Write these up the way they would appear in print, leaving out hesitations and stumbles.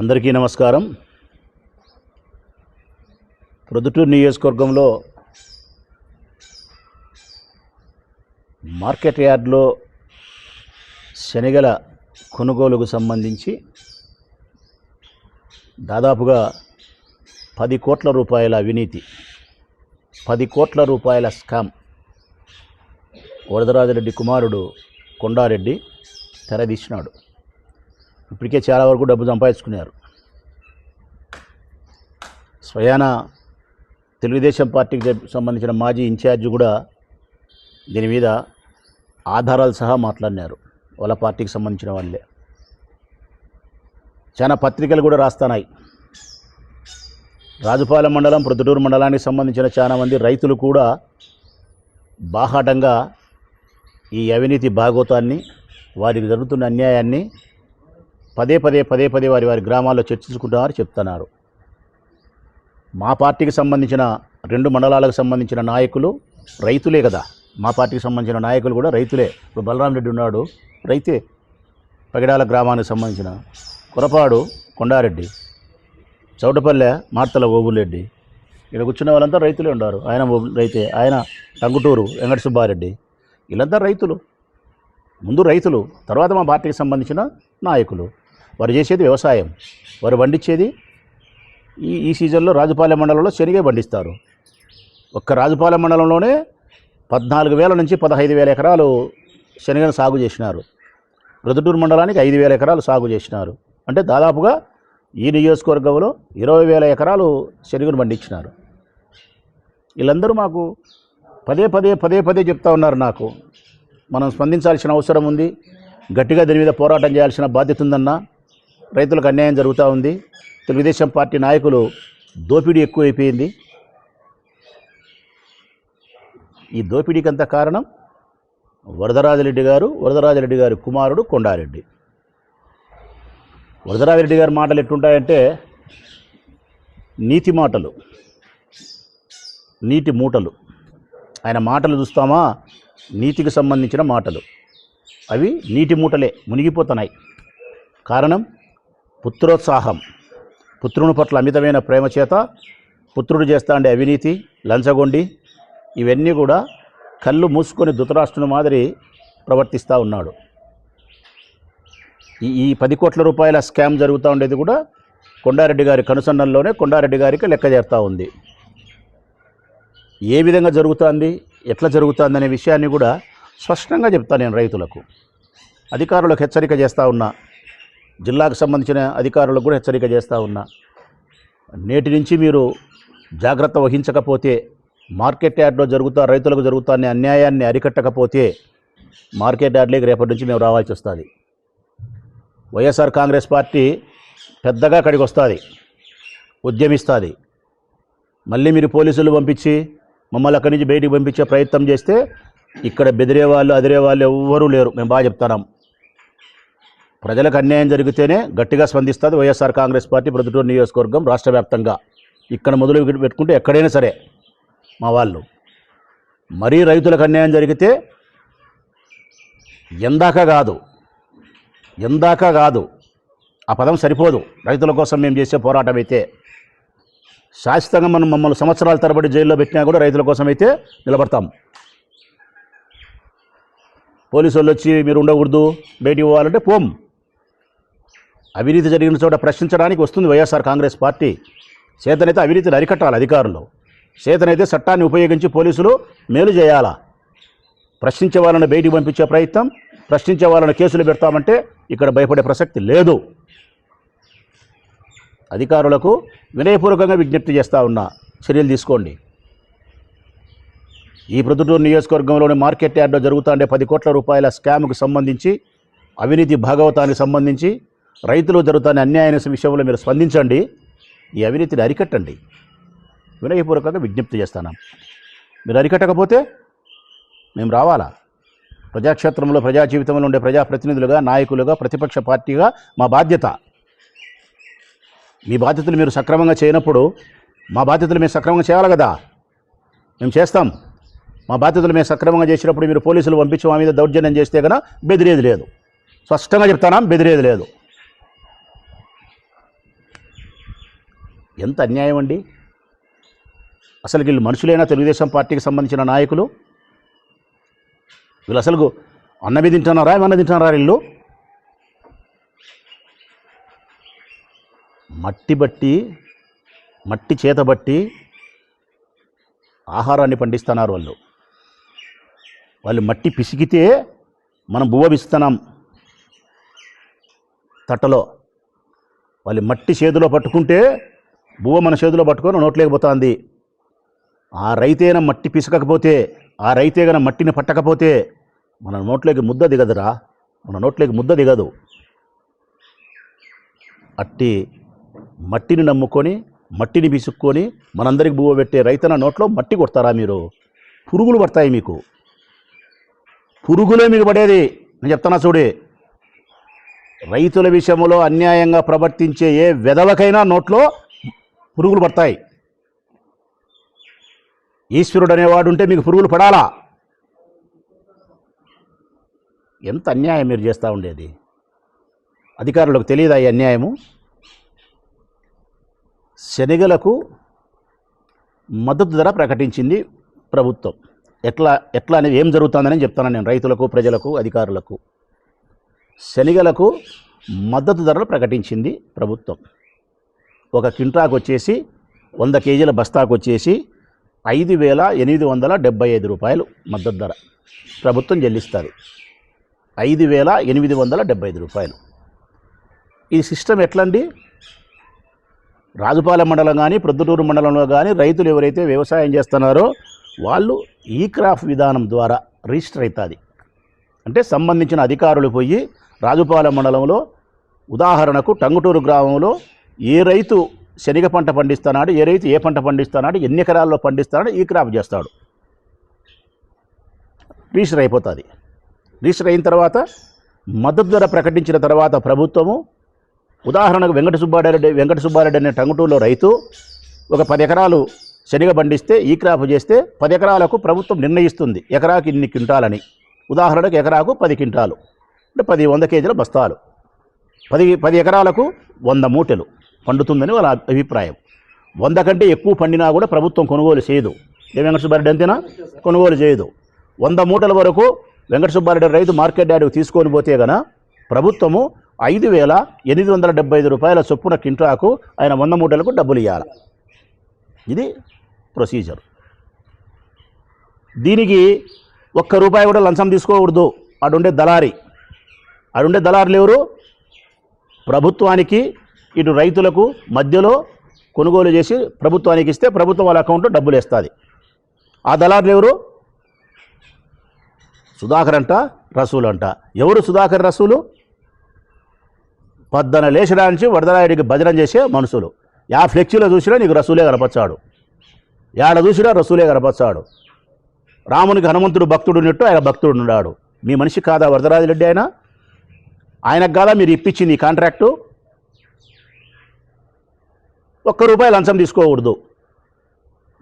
అందరికీ నమస్కారం. ప్రొద్దుటూరు నియోజకవర్గంలో మార్కెట్ యార్డ్లో శనగల కొనుగోలుకు సంబంధించి దాదాపుగా 10 కోట్ల రూపాయల అవినీతి, 10 కోట్ల రూపాయల స్కామ్ వరదరాజరెడ్డి కుమారుడు కొండారెడ్డి తెరదీసినాడు. ఇప్పటికే చాలా వరకు డబ్బు సంపాదించుకున్నారు. స్వయాన తెలుగుదేశం పార్టీకి సంబంధించిన మాజీ ఇన్ఛార్జ్ కూడా దీని మీద ఆధారాలు సహా మాట్లాడినారు. వాళ్ళ పార్టీకి సంబంధించిన వాళ్ళే. చాలా పత్రికలు కూడా రాస్తున్నాయి. రాజుపాలెం మండలం, ప్రొద్దుటూరు మండలానికి సంబంధించిన చాలామంది రైతులు కూడా బాహాటంగా ఈ అవినీతి భాగోతాన్ని, వారికి జరుగుతున్న అన్యాయాన్ని పదే పదే వారి గ్రామాల్లో చర్చించుకుంటామని చెప్తున్నారు. మా పార్టీకి సంబంధించిన 2 మండలాలకు సంబంధించిన నాయకులు రైతులే కదా. మా పార్టీకి సంబంధించిన నాయకులు కూడా రైతులే. ఇప్పుడు బలరాం రెడ్డి ఉన్నాడు, రైతే. పగిడాల గ్రామానికి సంబంధించిన కొరపాడు కొండారెడ్డి, చౌటపల్లె మార్తల ఓబులరెడ్డి, ఇక్కడ కూర్చున్న వాళ్ళంతా రైతులే ఉన్నారు. ఆయన రైతే. ఆయన టంగుటూరు వెంకట సుబ్బారెడ్డి, వీళ్ళంతా రైతులు. ముందు రైతులు, తర్వాత మా పార్టీకి సంబంధించిన నాయకులు. వారు చేసేది వ్యవసాయం. వారు పండించేది ఈ సీజన్లో రాజుపాలెం మండలంలో శనగ పండిస్తారు. ఒక్క రాజుపాలెం మండలంలోనే 14,000 నుంచి 15,000 ఎకరాలు శనగను సాగు చేసినారు. ప్రొద్దుటూరు మండలానికి 5,000 ఎకరాలు సాగు చేసినారు. అంటే దాదాపుగా ఈ నియోజకవర్గంలో 20,000 ఎకరాలు శనగను పండించినారు. వీళ్ళందరూ మాకు పదే చెప్తా ఉన్నారు. నాకు మనం స్పందించాల్సిన అవసరం ఉంది, గట్టిగా దీని మీద పోరాటం చేయాల్సిన బాధ్యత ఉందన్న. రైతులకు అన్యాయం జరుగుతూ ఉంది. తెలుగుదేశం పార్టీ నాయకులు దోపిడీ ఎక్కువైపోయింది. ఈ దోపిడీకి అంత కారణం వరదరాజరెడ్డి గారి కుమారుడు కొండారెడ్డి. వరదరాజరెడ్డి గారి మాటలు ఎట్టుంటాయంటే నీతి మాటలు, నీటి మూటలు. ఆయన మాటలు చూస్తామా, నీతికి సంబంధించిన మాటలు. అవి నీటి మూటలే, మునిగిపోతున్నాయి. కారణం పుత్రోత్సాహం, పుత్రుని పట్ల అమితమైన ప్రేమ చేత పుత్రుడు చేస్తా ఉండే అవినీతి, లంచగొండి, ఇవన్నీ కూడా కళ్ళు మూసుకొని ధృతరాష్ట్రుని మాదిరి ప్రవర్తిస్తూ ఉన్నాడు. ఈ 10 కోట్ల రూపాయల స్కామ్ జరుగుతూ ఉండేది కూడా కొండారెడ్డి గారి కనుసన్నల్లోనే కొండారెడ్డి గారికి లెక్క చేస్తూ ఉంది. ఏ విధంగా జరుగుతుంది, ఎట్లా జరుగుతుంది అనే విషయాన్ని కూడా స్పష్టంగా చెప్తాను నేను రైతులకు. అధికారులకు హెచ్చరిక చేస్తూ ఉన్నా, జిల్లాకు సంబంధించిన అధికారులకు కూడా హెచ్చరిక చేస్తూ ఉన్నా. నేటి నుంచి మీరు జాగ్రత్త వహించకపోతే, మార్కెట్ యార్డ్లో రైతులకు జరుగుతున్న అన్యాయాన్ని అరికట్టకపోతే మార్కెట్ యార్డ్లోకి రేపటి నుంచి మేము రావాల్సి వస్తుంది. వైఎస్ఆర్ కాంగ్రెస్ పార్టీ పెద్దగా అక్కడికి వస్తుంది, ఉద్యమిస్తుంది. మళ్ళీ మీరు పోలీసులు పంపించి మమ్మల్ని అక్కడి నుంచి బయటికి పంపించే ప్రయత్నం చేస్తే ఇక్కడ బెదిరే వాళ్ళు, అదిరే వాళ్ళు ఎవ్వరూ లేరు. మేము బాగా చెప్తున్నాం. ప్రజలకు అన్యాయం జరిగితేనే గట్టిగా స్పందిస్తుంది వైఎస్ఆర్ కాంగ్రెస్ పార్టీ ప్రొద్దుటూరు నియోజకవర్గం రాష్ట్ర వ్యాప్తంగా. ఇక్కడ మొదలు పెట్టుకుంటే ఎక్కడైనా సరే మా వాళ్ళు. మరీ రైతులకు అన్యాయం జరిగితే ఎందాక కాదు, ఆ పదం సరిపోదు. రైతుల కోసం మేము చేసే పోరాటం అయితే శాశ్వతంగా మమ్మల్ని సంవత్సరాల తరబడి జైల్లో పెట్టినా కూడా రైతుల కోసం అయితే నిలబడతాం. పోలీసు వాళ్ళు వచ్చి మీరు ఉండకూడదు, బయటికి పోవాలంటే పోం. అవినీతి జరిగిన చోట ప్రశ్నించడానికి వస్తుంది వైఎస్ఆర్ కాంగ్రెస్ పార్టీ. చేతనైతే అవినీతిని అరికట్టాలి అధికారులు, చేతనైతే చట్టాన్ని ఉపయోగించి పోలీసులు మేలు చేయాలా. ప్రశ్నించే వాళ్ళని బయటికి పంపించే ప్రయత్నం, ప్రశ్నించే వాళ్ళని కేసులు పెడతామంటే ఇక్కడ భయపడే ప్రసక్తి లేదు. అధికారులకు వినయపూర్వకంగా విజ్ఞప్తి చేస్తూ ఉన్నా, చర్యలు తీసుకోండి. ఈ ప్రొద్దుటూరు నియోజకవర్గంలోని మార్కెట్ యార్డ్లో జరుగుతుండే 10 కోట్ల రూపాయల స్కామ్కు సంబంధించి, అవినీతి భాగవతానికి సంబంధించి, రైతులు జరుగుతున్న అన్యాయ విషయంలో మీరు స్పందించండి. ఈ అవినీతిని అరికట్టండి. వినయపూర్వకంగా విజ్ఞప్తి చేస్తాను. మీరు అరికట్టకపోతే మేము రావాలా? ప్రజాక్షేత్రంలో, ప్రజా జీవితంలో ఉండే ప్రజాప్రతినిధులుగా, నాయకులుగా, ప్రతిపక్ష పార్టీగా మా బాధ్యత. మీ బాధ్యతలు మీరు సక్రమంగా చేయనప్పుడు మా బాధ్యతలు మేము సక్రమంగా చేయాలి కదా. మేము చేస్తాం. మా బాధ్యతలు మేము సక్రమంగా చేసినప్పుడు మీరు పోలీసులు పంపించి మా మీద దౌర్జన్యం చేస్తే కనుక బెదిరేది లేదు. స్పష్టంగా చెప్తానా, బెదిరేది లేదు. ఎంత అన్యాయం అండి. అసలు వీళ్ళు మనుషులైనా తెలుగుదేశం పార్టీకి సంబంధించిన నాయకులు? వీళ్ళు అసలు అన్నమి తింటున్నారా, ఏమన్నా తింటున్నారా? వీళ్ళు మట్టి చేతబట్టి ఆహారాన్ని పండిస్తున్నారు. వాళ్ళు మట్టి పిసికితే మనం బువ్వ పిస్తున్నాం తట్టలో. వాళ్ళు మట్టి చేతిలో పట్టుకుంటే బువ్వ మన చేతిలో పట్టుకొని నోట్లేకపోతుంది. ఆ రైతేన మట్టి పిసకకపోతే, ఆ రైతే గన మట్టిని పట్టకపోతే మన నోట్లోకి ముద్ద దిగదురా, మన నోట్లోకి ముద్ద దిగదు. అట్టి మట్టిని నమ్ముకొని మట్టిని పిసుక్కొని మనందరికి బువ్వ పెట్టే రైతన నోట్లో మట్టి కొడతారా మీరు? పురుగులు పడతాయి మీకు, పురుగులే మీకు పడేది. నేను చెప్తున్నా చూడే, రైతుల విషయంలో అన్యాయంగా ప్రవర్తించే ఏ వెధవకైనా నోట్లో పురుగులు పడతాయి. ఈశ్వరుడు అనేవాడు ఉంటే మీకు పురుగులు పడాలా? ఎంత అన్యాయం మీరు చేస్తూ ఉండేది. అధికారులకు తెలియదా ఈ అన్యాయము? శనగలకు మద్దతు ధర ప్రకటించింది ప్రభుత్వం. ఎట్లా అనేది ఏం జరుగుతుందని చెప్తాను నేను రైతులకు, ప్రజలకు, అధికారులకు. శనగలకు మద్దతు ధరలు ప్రకటించింది ప్రభుత్వం. ఒక క్వింటాకు వచ్చేసి 100 కేజీల బస్తాకు వచ్చేసి 5,875 రూపాయలు మద్దతు ధర ప్రభుత్వం చెల్లిస్తుంది. 5,875 రూపాయలు. ఈ సిస్టమ్ ఎట్లండి? రాజుపాలెం మండలం కానీ ప్రొద్దుటూరు మండలంలో కానీ రైతులు ఎవరైతే వ్యవసాయం చేస్తున్నారో వాళ్ళు ఈ క్రాప్ విధానం ద్వారా రిజిస్టర్ అవుతుంది. అంటే సంబంధించిన అధికారులు పోయి రాజుపాలెం మండలంలో ఉదాహరణకు టంగుటూరు గ్రామంలో ఏ రైతు శనగ పంట పండిస్తున్నాడు, ఏ రైతు ఏ పంట పండిస్తున్నాడు, ఎన్ని ఎకరాల్లో పండిస్తున్నాడు, ఈ క్రాప్ చేస్తాడు. రిజిస్టర్ అయిపోతుంది. రిజిస్టర్ అయిన తర్వాత మద్దతు ధర ప్రకటించిన తర్వాత ప్రభుత్వము, ఉదాహరణకు వెంకట సుబ్బారెడ్డి అనే టంగుటూరులో రైతు ఒక 10 ఎకరాలు శనగ పండిస్తే ఈ క్రాప్ చేస్తే 10 ఎకరాలకు ప్రభుత్వం నిర్ణయిస్తుంది ఎకరాకు ఇన్ని క్వింటాలని. ఉదాహరణకు ఎకరాకు 10 క్వింటాలు అంటే 100 కేజీల బస్తాలు, 10 ఎకరాలకు 100 మూటలు పండుతుందని వాళ్ళ అభిప్రాయం. 100 కంటే ఎక్కువ పండినా కూడా ప్రభుత్వం కొనుగోలు చేయదు. ఏ వెంకట సుబ్బారెడ్డి అంతేనా? కొనుగోలు చేయదు. 100 మూటల వరకు వెంకట సుబ్బారెడ్డి రైతు మార్కెట్ యార్డుకు తీసుకొని పోతే గన ప్రభుత్వము 5,875 రూపాయల చొప్పున క్వింటాకు ఆయన 100 మూటలకు డబ్బులు ఇవ్వాలి. ఇది ప్రొసీజర్. దీనికి ₹1 కూడా లంచం తీసుకోకూడదు. అడుండే దళారులు ఎవరు? ప్రభుత్వానికి ఇటు రైతులకు మధ్యలో కొనుగోలు చేసి ప్రభుత్వానికి ఇస్తే ప్రభుత్వం వాళ్ళ అకౌంట్లో డబ్బులు వేస్తుంది. ఆ దళారులు ఎవరు? సుధాకర్ అంట, రసూలు అంట. ఎవరు సుధాకర్, రసూలు? పొద్దున లేచడానికి వరదరాయుడికి భజన చేసే మనుషులు. యా ఫ్లెక్సీలో చూసినా నీకు రసూలే కనపచ్చాడు, యాడ చూసినా రసూలే కనపచ్చాడు. రామునికి హనుమంతుడు భక్తుడు ఉన్నట్టు ఆయన భక్తుడు ఉన్నాడు. మీ మనిషి కాదా వరదరాజు రెడ్డి? ఆయనకు కాదా మీరు ఇప్పించింది ఈ కాంట్రాక్టు? ₹1 లంచం తీసుకోకూడదు.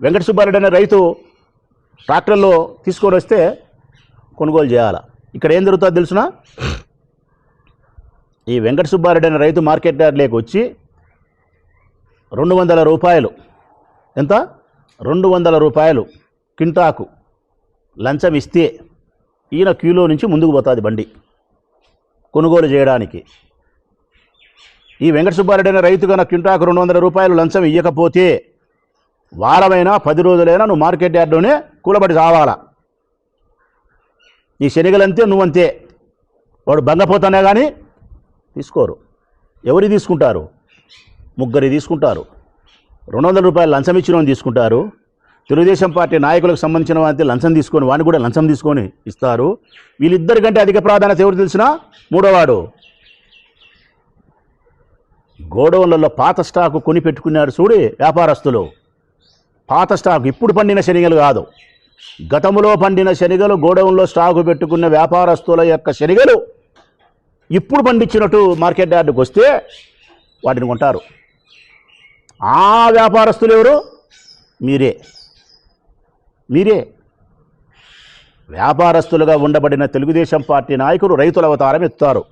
వెంకట సుబ్బారెడ్డి అనే రైతు ట్రాక్టర్లో తీసుకొని వస్తే కొనుగోలు చేయాలి. ఇక్కడ ఏం జరుగుతుందో తెలుసునా? ఈ వెంకట సుబ్బారెడ్డి అనే రైతు మార్కెట్ యార్డ్లోకి వచ్చి ₹200 ఎంత? ₹200 క్వింటాకు లంచం ఇస్తే ఈయన క్యూలో నుంచి ముందుకు పోతుంది బండి కొనుగోలు చేయడానికి. ఈ వెంకట సుబ్బారెడ్డి అనే రైతు కన్నా క్వింటాకు ₹200 లంచం ఇవ్వకపోతే వారమైనా 10 రోజులైనా నువ్వు మార్కెట్ యార్డ్లోనే కూలబడి చావాలా. నీ శనగలంతే, నువ్వంతే. వాడు బంగపోతానే కానీ తీసుకోరు. ఎవరు తీసుకుంటారు? 3 తీసుకుంటారు. ₹200 లంచం ఇచ్చిన తీసుకుంటారు. తెలుగుదేశం పార్టీ నాయకులకు సంబంధించిన వారిని లంచం తీసుకొని వాడిని కూడా లంచం తీసుకొని ఇస్తారు. వీళ్ళిద్దరికంటే అధిక ప్రాధాన్యత ఎవరు తెలిసినా? 3వాడు. గోడౌన్లలో పాత స్టాకు కొని పెట్టుకున్నారు చూడు వ్యాపారస్తులు. పాత స్టాకు, ఇప్పుడు పండిన శనగలు కాదు, గతంలో పండిన శనగలు గోడౌన్లో స్టాకు పెట్టుకున్న వ్యాపారస్తుల యొక్క శనగలు ఇప్పుడు పండించినట్టు మార్కెట్ యార్డుకు వస్తే వాటిని కొంటారు. ఆ వ్యాపారస్తులు ఎవరు? మీరే. వ్యాపారస్తులుగా ఉండబడిన తెలుగుదేశం పార్టీ నాయకులు రైతుల అవతారం ఎత్తారు.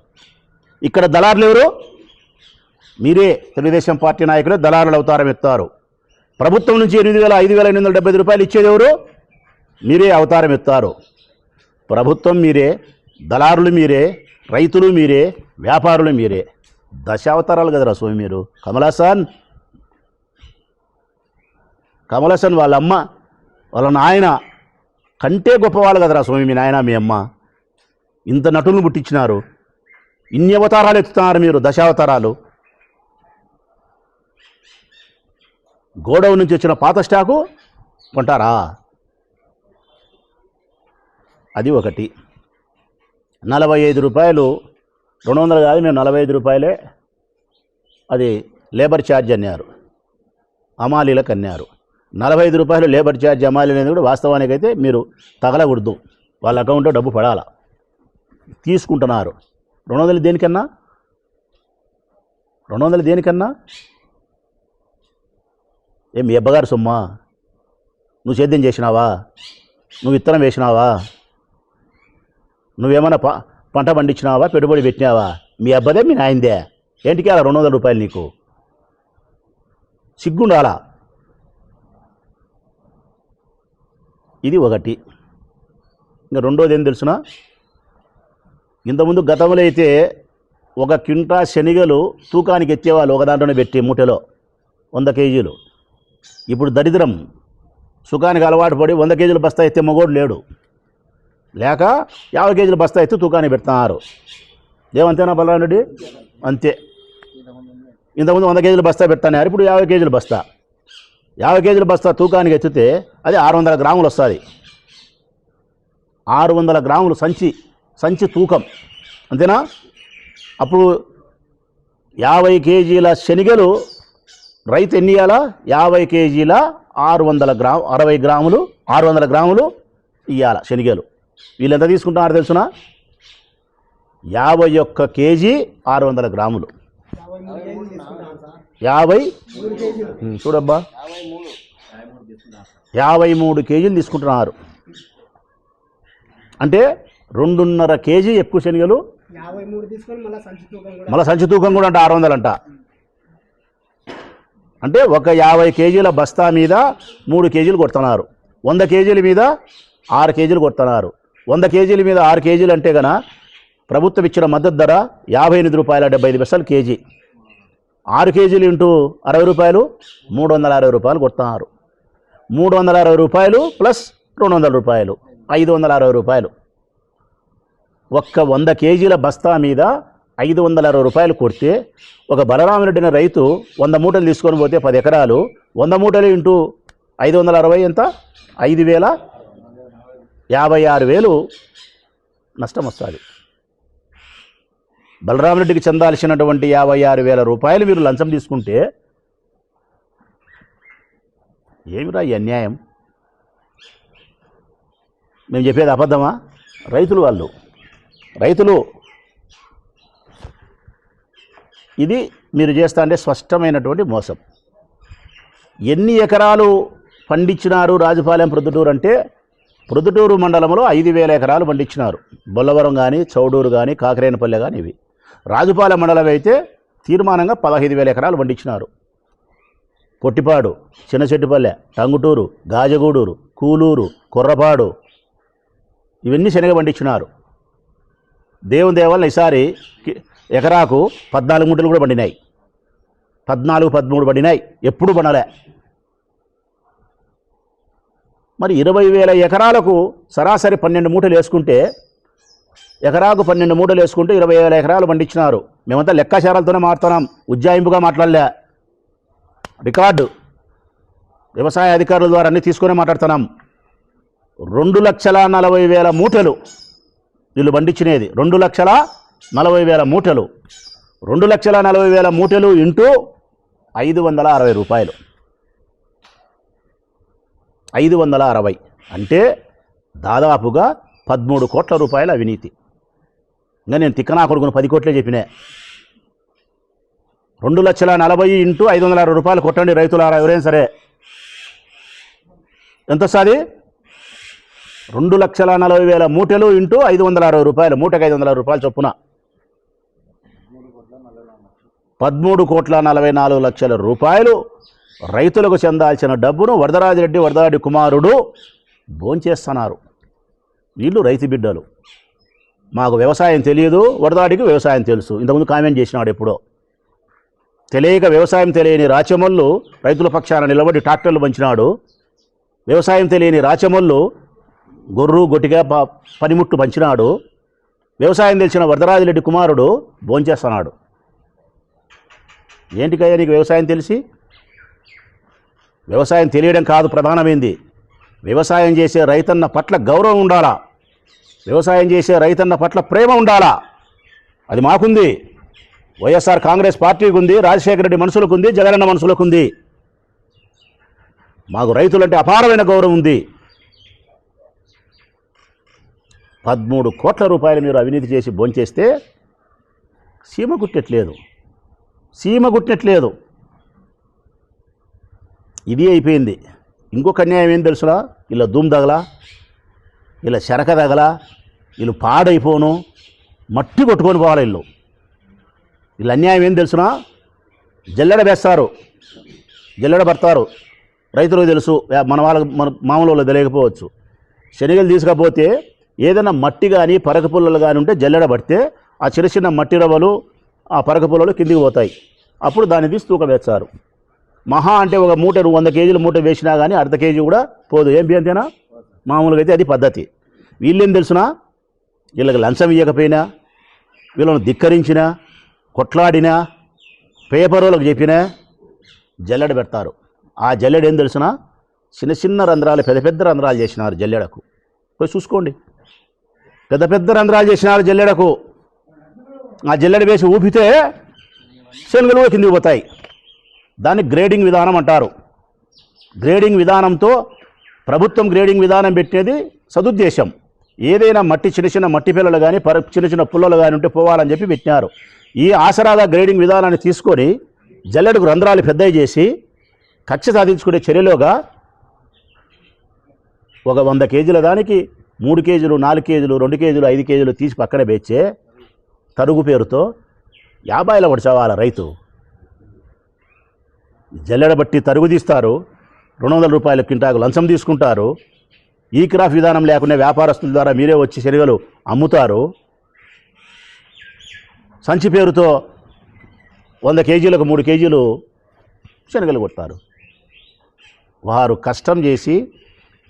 ఇక్కడ దళారులు ఎవరు? మీరే తెలుగుదేశం పార్టీ నాయకులు దళారులు అవతారం ఎత్తారు. ప్రభుత్వం నుంచి 5,875 రూపాయలు ఇచ్చేది ఎవరు? మీరే అవతారం ఎత్తారు. ప్రభుత్వం మీరే, దళారులు మీరే, రైతులు మీరే, వ్యాపారులు మీరే. దశావతారాలు కదరా స్వామి మీరు. కమలాసన్ వాళ్ళ అమ్మ వాళ్ళ నాయన కంటే గొప్పవాళ్ళు కదరా స్వామి మీ నాయన మీ అమ్మ. ఇంత నటులను పుట్టించినారు, ఇన్ని అవతారాలు ఎత్తుతున్నారు మీరు, దశావతారాలు. గోడౌన్ నుంచి వచ్చిన పాత స్టాకు కొంటారా? అది ఒకటి. 45 రూపాయలు, 200 కాదు, మేము 45 రూపాయలే అది లేబర్ ఛార్జ్ అన్నారు, అమాలీలకు అన్నారు. 45 రూపాయలు లేబర్ ఛార్జ్ అమాలీ అనేది కూడా వాస్తవానికైతే మీరు తగలకూడదు, వాళ్ళ అకౌంట్లో డబ్బు పడాలా. తీసుకుంటున్నారు. 200 దేనికన్నా? 200 దేనికన్నా? మీ అబ్బగారు సొమ్మా? నువ్వు సేద్యం చేసినావా? నువ్వు విత్తనం వేసినావా? నువ్వేమన్నా పంట పండించినావా? పెట్టుబడి పెట్టినావా? మీ అబ్బదే మీ నాయందే. ఏంటికి అలా 200 రూపాయలు? నీకు సిగ్గుండాలా? ఇది ఒకటి. ఇంకా రెండోది ఏం తెలుసునా? ఇంతకుముందు గతంలో అయితే 1 క్వింటా శనగలు తూకానికి ఎత్తేవాళ్ళు, ఒక దాంట్లోనే పెట్టి మూటలో 100 కేజీలు. ఇప్పుడు దరిద్రం, సుఖానికి అలవాటు పడి 100 కేజీలు బస్తా ఎత్తే మగోడు లేడు, లేక 50 కేజీలు బస్తా ఎత్తి తూకానికి పెడుతున్నారు. ఏమంతేనా బలరారెడ్డి? అంతే. ఇంతకుముందు 100 కేజీలు బస్తా పెడతాన్నారు, ఇప్పుడు 50 కేజీలు బస్తా. 50 కేజీల బస్తా తూకానికి ఎత్తితే అది 600 గ్రాములు వస్తుంది. 600 గ్రాములు సంచి తూకం, అంతేనా? అప్పుడు 50 కేజీల శనగలు రైతు ఎన్ని ఇవ్వాలా? 50 కేజీల 60 గ్రాములు 600 గ్రాములు ఇవ్వాల శనగలు. వీళ్ళు ఎంత తీసుకుంటున్నారు తెలుసునా? 51 కేజీ 600 గ్రాములు. 50 చూడబ్బా, 53 కేజీలు తీసుకుంటున్నారు. అంటే 2.5 కేజీ ఎక్కువ శనగలు, మళ్ళీ సంచి తూకం కూడా అంట 600 అంట. అంటే ఒక 50 కేజీల బస్తా మీద 3 కేజీలు కొడుతున్నారు. 100 కేజీల మీద 6 కేజీలు కొడుతున్నారు. 100 కేజీల మీద 6 కేజీలు అంటే కనుక ప్రభుత్వం ఇచ్చిన మద్దతు ధర 58 రూపాయల 75 పైసలు కేజీ. 6 కేజీలు ఇంటూ 60 రూపాయలు, 360 రూపాయలు కొడుతున్నారు. 360 రూపాయలు ప్లస్ 200 రూపాయలు, 560 రూపాయలు. ఒక్క 100 కేజీల బస్తా మీద 560 రూపాయలు కొడితే ఒక బలరామరెడ్డి అనే రైతు 100 మూటలు తీసుకొని పోతే 10 ఎకరాలు, 100 మూటలు ఇంటూ 560 ఎంత? 5,056,000 నష్టం వస్తుంది. బలరామరెడ్డికి చెందాల్సినటువంటి 56,000 రూపాయలు మీరు లంచం తీసుకుంటే ఏమిరా ఈ అన్యాయం? మేము చెప్పేది అబద్ధమా? రైతులు ఇది మీరు చేస్తా అంటే స్పష్టమైనటువంటి మోసం. ఎన్ని ఎకరాలు పండించినారు రాజుపాలెం ప్రొద్దుటూరు అంటే, ప్రొద్దుటూరు మండలంలో 5,000 ఎకరాలు పండించినారు. బొల్లవరం కానీ, చౌడూరు కానీ, కాకరేనపల్లె కానీ ఇవి. రాజుపాలెం మండలం అయితే తీర్మానంగా 15,000 ఎకరాలు పండించినారు. పొట్టిపాడు, చిన్నచెట్టుపల్లె, టంగుటూరు, గాజగూడూరు, కూలూరు, కుర్రపాడు ఇవన్నీ శనగ పండించినారు. దేవుని దేవల్ల ఈసారి ఎకరాకు 14 మూటలు కూడా పండినాయి. 14, 13 పండినాయి, ఎప్పుడు పండలే. మరి 20,000 ఎకరాలకు సరాసరి 12 మూటలు వేసుకుంటే, ఎకరాకు 12 మూటలు వేసుకుంటే 20,000 ఎకరాలు పండించినారు. మేమంతా లెక్కాచారాలతోనే మాట్లాడుతున్నాం, ఉజ్జాయింపుగా మాట్లాడలే. రికార్డు వ్యవసాయ అధికారుల ద్వారా అన్నీ తీసుకునే మాట్లాడుతున్నాం. 2,40,000 మూటలు వీళ్ళు పండించినది. 2,40,000 మూటలు. 2,40,000 మూటలు ఇంటూ 560 రూపాయలు. 560 అంటే దాదాపుగా 13 కోట్ల రూపాయల అవినీతి. ఇంకా నేను తిక్కనా కొడుకును 10 కోట్లే చెప్పినా. 2,40,000 ఇంటూ 560 రూపాయలు కొట్టండి రైతులారా, ఎవరైనా సరే. ఎంత వస్తుంది? 2,40,000 మూటలు ఇంటూ 560 రూపాయలు, మూటకి 500 రూపాయలు చొప్పున 13,44,00,000 రూపాయలు రైతులకు చెందాల్సిన డబ్బును వరదరాజిరెడ్డి కుమారుడు భోంచేస్తున్నారు. వీళ్ళు రైతు బిడ్డలు. మాకు వ్యవసాయం తెలియదు, వరదాడికి వ్యవసాయం తెలుసు. ఇంతకుముందు కామెంట్ చేసినాడు ఎప్పుడో. తెలియక వ్యవసాయం తెలియని రాచమల్లు రైతుల పక్షాన నిలబడి ట్రాక్టర్లు పంచినాడు. వ్యవసాయం తెలియని రాచమల్లు గొర్రు గొట్టిగా పనిముట్టు పంచినాడు. వ్యవసాయం తెలిసిన వరదరాజిరెడ్డి కుమారుడు భోంచేస్తున్నాడు. ఏంటికయ్యా నీకు వ్యవసాయం తెలిసి? వ్యవసాయం తెలియడం కాదు ప్రధానమైంది, వ్యవసాయం చేసే రైతన్న పట్ల గౌరవం ఉండాలా, వ్యవసాయం చేసే రైతన్న పట్ల ప్రేమ ఉండాలా. అది మాకుంది, వైఎస్ఆర్ కాంగ్రెస్ పార్టీకి ఉంది, రాజశేఖర రెడ్డి మనుషులకు ఉంది, జగనన్న మనుషులకు ఉంది. మాకు రైతులంటే అపారమైన గౌరవం ఉంది. 13 కోట్ల రూపాయలు మీరు అవినీతి చేసి భోంచేస్తే సీమ గుట్టట్లేదు. ఇది అయిపోయింది. ఇంకొక అన్యాయం ఏం తెలుసులా? ఇలా దుమ్ తగలా, ఇలా శరక తగలా, వీళ్ళు పాడైపోను, మట్టి కొట్టుకొని పోవాలి. వీళ్ళు అన్యాయం ఏం తెలుసునా? జల్లెడ వేస్తారు, జల్లెడ పడతారు. రైతులకు తెలుసు, మన మామూలు వాళ్ళు తెలియకపోవచ్చు. శనగలు తీసుకపోతే ఏదైనా మట్టి కానీ పరక పుల్లలు కానీ ఉంటే జల్లెడ పడితే ఆ చిన్న చిన్న మట్టి రవ్వలు ఆ పరక పుల్లలు కిందికి పోతాయి. అప్పుడు దాన్ని తీసి తూకం వేస్తారు. మహా అంటే ఒక మూట 100 కేజీల మూట వేసినా కానీ అర్ధ కేజీ కూడా పోదు. ఏం అంతేనా? మామూలుగా అయితే అది పద్ధతి. వీళ్ళేం తెలుసునా? వీళ్ళకి లంచం ఇవ్వకపోయినా, వీళ్ళను ధిక్కరించినా, కొట్లాడినా, పేపర్లకు చెప్పినా జల్లెడ పెడతారు. ఆ జల్లెడ ఏం తెలుసునా? చిన్న చిన్న రంధ్రాలు, పెద్ద రంధ్రాలు చేసినారు జల్లెడకు. పోయి చూసుకోండి, పెద్ద రంధ్రాలు చేసినారు జల్లెడకు. ఆ జల్లెడ వేసి ఊపితే శనగలు కిందికి పోతాయి. దాన్ని గ్రేడింగ్ విధానం అంటారు. గ్రేడింగ్ విధానంతో ప్రభుత్వం గ్రేడింగ్ విధానం పెట్టేది సదుద్దేశం. ఏదైనా మట్టి చిన్న చిన్న మట్టి పిల్లలు కానీ చిన్న చిన్న పుల్లలు కానీ ఉంటే పోవాలని చెప్పి పెట్టినారు. ఈ ఆసరాగా గ్రేడింగ్ విధానాన్ని తీసుకొని జల్లెడకు రంధ్రాలు పెద్దవి చేసి కక్ష సాధించుకునే చర్యలోగా ఒక 100 కేజీల దానికి 3 కేజీలు, 4 కేజీలు, 2 కేజీలు, 5 కేజీలు తీసి పక్కన పెంచే తరుగు పేరుతో 50 పడిచావాల రైతు. జల్లెడ బట్టి తరుగు తీస్తారు, 200 రూపాయల కింటాకు లంచం తీసుకుంటారు. ఈ క్రాఫ్ విధానం లేకుండా వ్యాపారస్తుల ద్వారా మీరే వచ్చి శనగలు అమ్ముతారు. సంచి పేరుతో 100 కేజీలకు 3 కేజీలు శనగలు కొడతారు. వారు కష్టం చేసి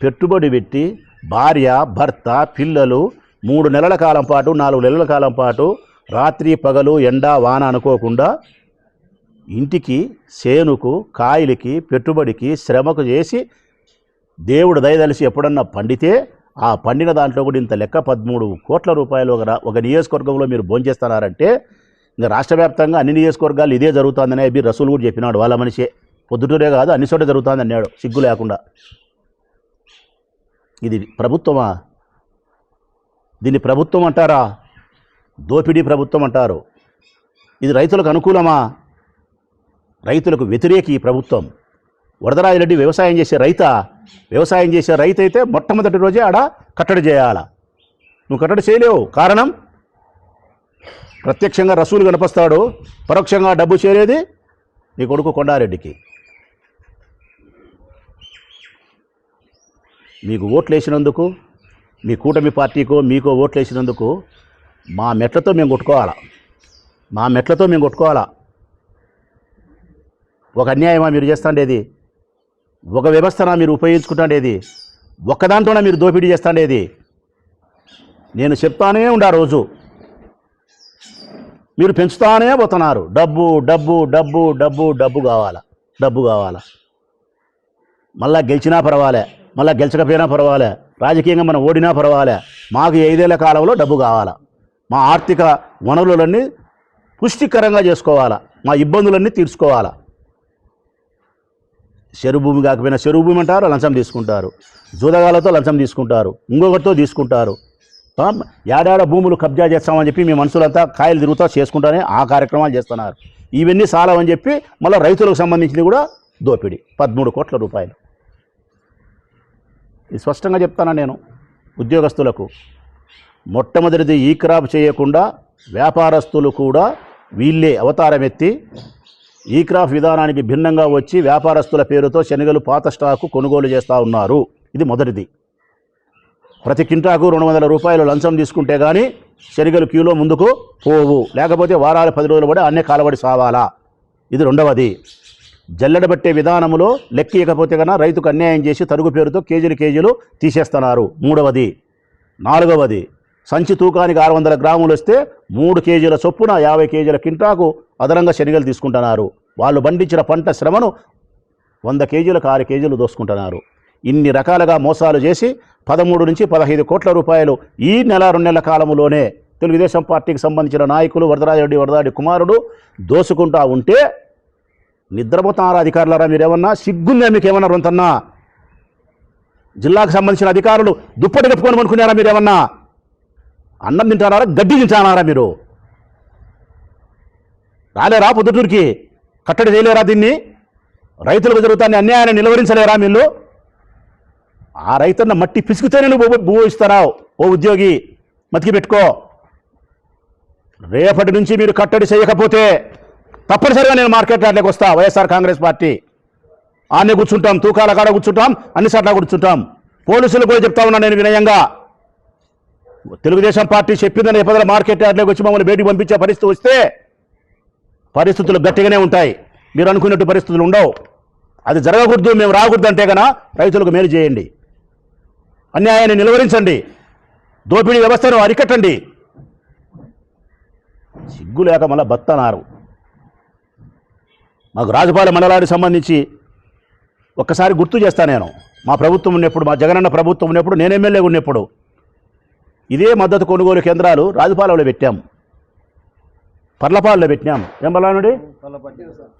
పెట్టుబడి పెట్టి భార్య, భర్త, పిల్లలు 3 నెలల కాలం పాటు, 4 నెలల కాలం పాటు రాత్రి పగలు ఎండ వాన అనుకోకుండా ఇంటికి, సేనుకు, కాయలకి, పెట్టుబడికి, శ్రమకు చేసి దేవుడు దయదలిసి ఎప్పుడన్నా పండితే ఆ పండిన దాంట్లో కూడా ఇంత లెక్క 13 కోట్ల రూపాయలు ఒక నియోజకవర్గంలో మీరు భోంచేస్తున్నారంటే ఇంకా రాష్ట్ర వ్యాప్తంగా అన్ని నియోజకవర్గాలు ఇదే జరుగుతుందని అబి రసూల్ కూడా చెప్పినాడు. వాళ్ళ మనిషే, పొద్దుటూరే కాదు అన్ని చోట జరుగుతుంది అన్నాడు సిగ్గు లేకుండా. ఇది ప్రభుత్వమా? దీన్ని ప్రభుత్వం అంటారా? దోపిడీ ప్రభుత్వం అంటారు. ఇది రైతులకు అనుకూలమా? రైతులకు వ్యతిరేకి ఈ ప్రభుత్వం. వరదరాజిరెడ్డి వ్యవసాయం చేసే రైతా? వ్యవసాయం చేసే రైతు అయితే మొట్టమొదటి రోజే ఆడ కట్టడి చేయాలా. నువ్వు కట్టడి చేయలేవు. కారణం, ప్రత్యక్షంగా రసూలు కనిపిస్తాడు, పరోక్షంగా డబ్బు చేరేది నీ కొడుకు కొండారెడ్డికి. మీకు ఓట్లు వేసినందుకు, మీ కూటమి పార్టీకో మీకో ఓట్లు వేసినందుకు మా మెట్లతో మేము కొట్టుకోవాలా. ఒక అన్యాయమా మీరు చేస్తాండేది? ఒక వ్యవస్థన మీరు ఉపయోగించుకుంటాండేది? ఒక్కదాంతోనే మీరు దోపిడీ చేస్తాండేది? నేను చెప్తానే ఉండా రోజు, మీరు పెంచుతానే పోతున్నారు. డబ్బు డబ్బు డబ్బు డబ్బు డబ్బు కావాలా. మళ్ళా గెలిచినా పర్వాలే, మళ్ళీ గెలిచకపోయినా పర్వాలే, రాజకీయంగా మనం ఓడినా పర్వాలే, మాకు 5 ఏళ్ల కాలంలో డబ్బు కావాలా. మా ఆర్థిక వనరులన్నీ పుష్టికరంగా చేసుకోవాలా, మా ఇబ్బందులన్నీ తీర్చుకోవాలా. చెరువు భూమి కాకపోయినా చెరువు భూమి అంటారు, లంచం తీసుకుంటారు. జూదగాలతో లంచం తీసుకుంటారు, ఇంకొకటితో తీసుకుంటారు. ఏడాడ భూములు కబ్జా చేస్తామని చెప్పి మీ మనుషులంతా కాయలు తిరుగుతా చేసుకుంటానే ఆ కార్యక్రమాలు చేస్తున్నారు. ఇవన్నీ సాలవని చెప్పి మళ్ళీ రైతులకు సంబంధించింది కూడా దోపిడీ 13 కోట్ల రూపాయలు. ఇది స్పష్టంగా చెప్తాను నేను ఉద్యోగస్తులకు. మొట్టమొదటిది ఈ క్రాప్ చేయకుండా వ్యాపారస్తులు కూడా వీళ్ళే అవతారం ఎత్తి ఈ క్రాప్ విధానానికి భిన్నంగా వచ్చి వ్యాపారస్తుల పేరుతో శనగలు పాత స్టాకు కొనుగోలు చేస్తూ ఉన్నారు. ఇది మొదటిది. ప్రతి కింటాకు 200 రూపాయలు లంచం తీసుకుంటే కానీ శనగలు క్యూలో ముందుకు పోవు, లేకపోతే వారాలు 10 రోజులు పడి అన్నే కాలబడి సావాలా. ఇది రెండవది. జల్లెడబట్టే విధానంలో లెక్కియకపోతే కన్నా రైతుకు అన్యాయం చేసి తరుగు పేరుతో కేజీలు తీసేస్తున్నారు. మూడవది. నాలుగవది, సంచి తూకానికి 600 గ్రాములు వస్తే 3 కేజీల చొప్పున 50 కేజీల కింటాకు అదనంగా శనగలు తీసుకుంటున్నారు. వాళ్ళు పండించిన పంట శ్రమను 100 కేజీలకు 6 కేజీలు దోసుకుంటున్నారు. ఇన్ని రకాలుగా మోసాలు చేసి 13 నుంచి 15 కోట్ల రూపాయలు ఈ నెల 2 నెలల కాలంలోనే తెలుగుదేశం పార్టీకి సంబంధించిన నాయకులు వరదరాజరెడ్డి కుమారుడు దోసుకుంటా ఉంటే నిద్రపోతారా అధికారులారా? మీరేమన్నా సిగ్గుందా? మీకు ఏమన్నా రొంతన్నా? జిల్లాకు సంబంధించిన అధికారులు దుప్పటి కప్పుకొని అనుకున్నారా? మీరేమన్నా అన్నం తింటానారా, గడ్డి తింటానారా? మీరు రాలేరా పొద్దుటూరికి? కట్టడి చేయలేరా? దీన్ని రైతులకు జరుగుతాన్ని అన్యాయాన్ని నిలవరించలేరా? మీరు ఆ రైతన్న మట్టి పిసుకుతేనే నువ్వు భూ ఇస్తారా? ఓ ఉద్యోగి మతికి పెట్టుకో. రేపటి నుంచి మీరు కట్టడి చేయకపోతే తప్పనిసరిగా నేను మార్కెట్ యార్డ్లోకి వస్తా. వైఎస్ఆర్ కాంగ్రెస్ పార్టీ ఆనే కూర్చుంటాం, తూకాల కాడ కూర్చుంటాం, అన్ని చోట్ల కూర్చుంటాం. పోలీసులు కూడా చెప్తా ఉన్నా నేను వినయంగా. తెలుగుదేశం పార్టీ చెప్పిందని ఎప్పటికీ మార్కెట్ యార్డ్లోకి వచ్చి మమ్మల్ని బయటికి పంపించే పరిస్థితి వస్తే పరిస్థితులు గట్టిగానే ఉంటాయి. మీరు అనుకున్నట్టు పరిస్థితులు ఉండవు. అది జరగకూడదు, మేము రాకూడదు అంటే కన్నా రైతులకు మేలు చేయండి, అన్యాయాన్ని నిలువరించండి, దోపిడీ వ్యవస్థను అరికట్టండి. సిగ్గు లేక మళ్ళీ బత్తనారు. మాకు రాజుపాలెం మండలానికి సంబంధించి ఒక్కసారి గుర్తు చేస్తాను. నేను మా ప్రభుత్వం ఉన్నప్పుడు, మా జగనన్న ప్రభుత్వం ఉన్నప్పుడు, నేను ఎమ్మెల్యే ఉన్నప్పుడు ఇదే మద్దతు కొనుగోలు కేంద్రాలు రాజుపాలెంలో పెట్టాం, పర్లపాలెంలో పెట్టినాం. ఏం బలానుడి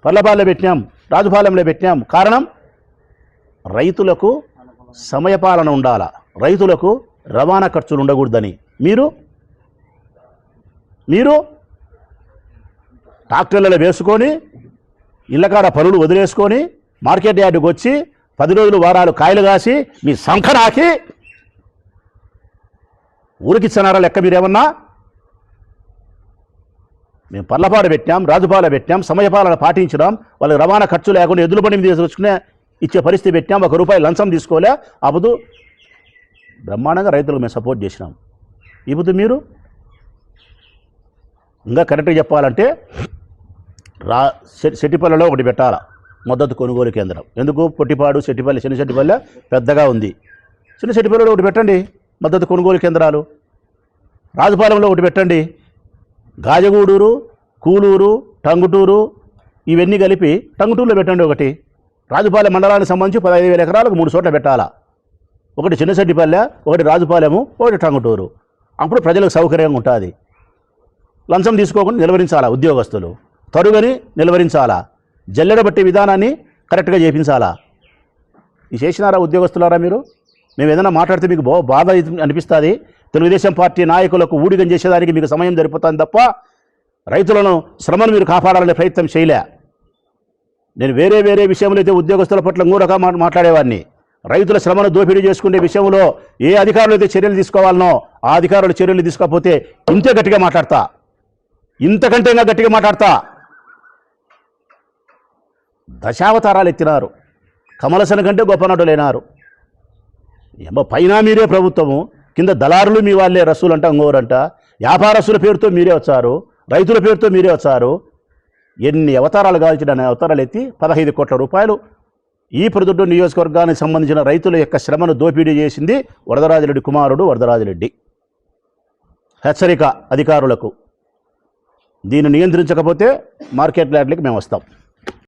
పర్లపాలెంలో పెట్టినాం, రాజుపాలెంలో పెట్టినాం. కారణం రైతులకు సమయపాలన ఉండాలా, రైతులకు రవాణా ఖర్చులు ఉండకూడదని. మీరు ట్రాక్టర్లలో వేసుకొని ఇళ్ళకాడ పనులు వదిలేసుకొని మార్కెట్ యార్డుకి వచ్చి 10 రోజులు వారాలు కాయలు కాసి మీ సంఖనాకి ఊరికిచ్చనారా లెక్క? మీరేమన్నా? మేము పర్లపాడు పెట్టాం, రాజుపాలెం పెట్టాం, సమయపాలన పాటించడం, వాళ్ళకి రవాణా ఖర్చు లేకుండా ఎద్దుల బండి మీద తీసుకొచ్చుకునే ఇచ్చే పరిస్థితి పెట్టాం. ₹1 లంచం తీసుకోలే. అప్పుడు బ్రహ్మాండంగా రైతులకు మేము సపోర్ట్ చేసినాం. ఇప్పుడు మీరు ఇంకా కరెక్ట్గా చెప్పాలంటే సెట్టిపల్లెలో ఒకటి పెట్టాలా మద్దతు కొనుగోలు కేంద్రం. ఎందుకు? పొట్టిపాడు, సెట్టిపల్లె, చిన్న సెట్టిపల్లె పెద్దగా ఉంది. చిన్న సెట్టిపల్లెలో ఒకటి పెట్టండి మద్దతు కొనుగోలు కేంద్రాలు. రాజుపాలెంలో ఒకటి పెట్టండి. గాజగూడూరు, కూలూరు, టంగుటూరు ఇవన్నీ కలిపి టంగుటూరులో పెట్టండి ఒకటి. రాజుపాలెం మండలానికి సంబంధించి 15,000 ఎకరాలకు 3 చోట్ల పెట్టాలా. ఒకటి చిన్న సెట్టిపల్లె, ఒకటి రాజుపాలెము, ఒకటి టంగుటూరు. అప్పుడు ప్రజలకు సౌకర్యంగా ఉంటుంది. లంచం తీసుకోకుండా నిలవరించాలా ఉద్యోగస్తులు, తరుగని నిలవరించాలా, జల్లెడబట్టే విధానాన్ని కరెక్ట్గా చేయించాలా. ఇది చేసినారా ఉద్యోగస్తులారా? మీరు మేము ఏదైనా మాట్లాడితే మీకు బాధ అనిపిస్తుంది. తెలుగుదేశం పార్టీ నాయకులకు ఊడిగం చేసేదానికి మీకు సమయం సరిపోతుంది తప్ప రైతులను శ్రమను మీరు కాపాడాలనే ప్రయత్నం చేయలే. నేను వేరే విషయంలో అయితే ఉద్యోగస్తుల పట్ల ఇంకోరగా మాట్లాడేవాడిని. రైతుల శ్రమను దోపిడీ చేసుకునే విషయంలో ఏ అధికారులు అయితే చర్యలు తీసుకోవాలనో ఆ అధికారులు చర్యలు తీసుకోకపోతే ఇంతే గట్టిగా మాట్లాడతా, ఇంతకంటే ఇంకా గట్టిగా మాట్లాడతా. దశావతారాలు ఎత్తినారు, కమలసన కంటే గొప్ప నటులైనారు. పైన మీరే ప్రభుత్వము, కింద దళారులు మీ వాళ్ళే, రస్సులంట ఇంకోరంట, వ్యాపారస్తుల పేరుతో మీరే వచ్చారు, రైతుల పేరుతో మీరే వచ్చారు. ఎన్ని అవతారాలు కాల్చిన అవతారాలు ఎత్తి 15 కోట్ల రూపాయలు ఈ ప్రొద్దుటూరు నియోజకవర్గానికి సంబంధించిన రైతుల యొక్క శ్రమను దోపిడీ చేసింది వరదరాజరెడ్డి కుమారుడు వరదరాజరెడ్డి. హెచ్చరిక అధికారులకు, దీన్ని నియంత్రించకపోతే మార్కెట్ యార్డ్లకి మేము వస్తాం.